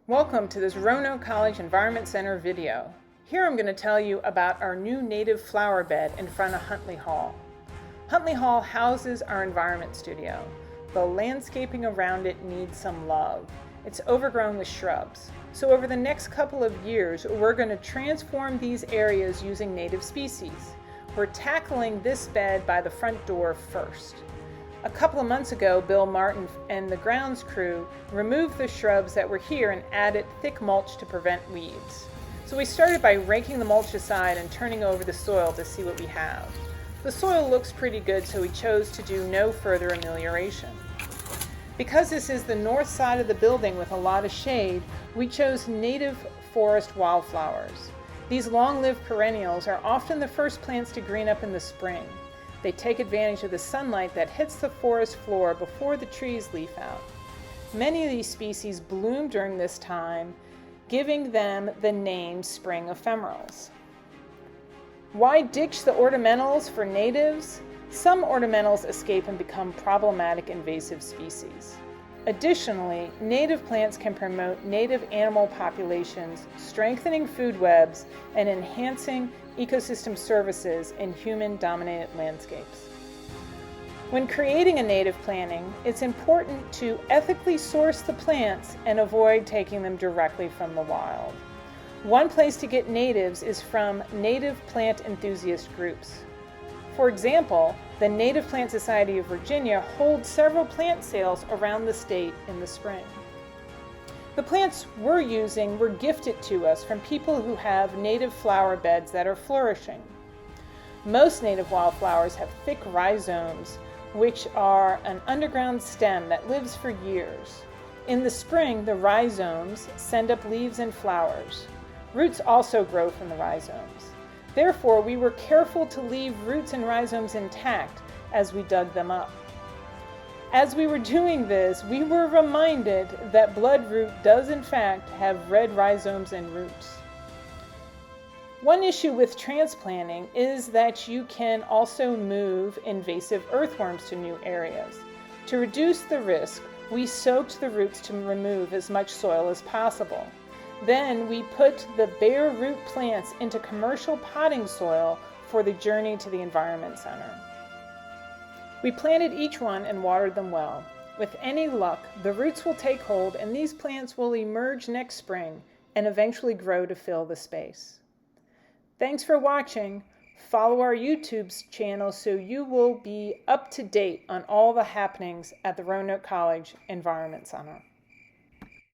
Welcome to this Roanoke College Environment Center video. Here I'm going to tell you about our new native flower bed in front of Hundley Hall. Hundley Hall houses our environment studio. The landscaping around it needs some love. It's overgrown with shrubs. So over the next couple of years, we're going to transform these areas using native species. We're tackling this bed by the front door first. A couple of months ago, Bill Martin and the grounds crew removed the shrubs that were here and added thick mulch to prevent weeds. So we started by raking the mulch aside and turning over the soil to see what we have. The soil looks pretty good, so we chose to do no further amelioration. Because this is the north side of the building with a lot of shade, we chose native forest wildflowers. These long-lived perennials are often the first plants to green up in the spring. They take advantage of the sunlight that hits the forest floor before the trees leaf out. Many of these species bloom during this time, giving them the name spring ephemerals. Why ditch the ornamentals for natives? Some ornamentals escape and become problematic invasive species. Additionally, native plants can promote native animal populations, strengthening food webs and enhancing ecosystem services in human-dominated landscapes. When creating a native planting, it's important to ethically source the plants and avoid taking them directly from the wild. One place to get natives is from native plant enthusiast groups. For example, the Native Plant Society of Virginia holds several plant sales around the state in the spring. The plants we're using were gifted to us from people who have native flower beds that are flourishing. Most native wildflowers have thick rhizomes, which are an underground stem that lives for years. In the spring, the rhizomes send up leaves and flowers. Roots also grow from the rhizomes. Therefore, we were careful to leave roots and rhizomes intact as we dug them up. As we were doing this, we were reminded that bloodroot does in fact have red rhizomes and roots. One issue with transplanting is that you can also move invasive earthworms to new areas. To reduce the risk, we soaked the roots to remove as much soil as possible. Then we put the bare root plants into commercial potting soil for the journey to the Environment Center. We planted each one and watered them well. With any luck, the roots will take hold and these plants will emerge next spring and eventually grow to fill the space. Thanks for watching. Follow our YouTube channel so you will be up to date on all the happenings at the Roanoke College Environment Center.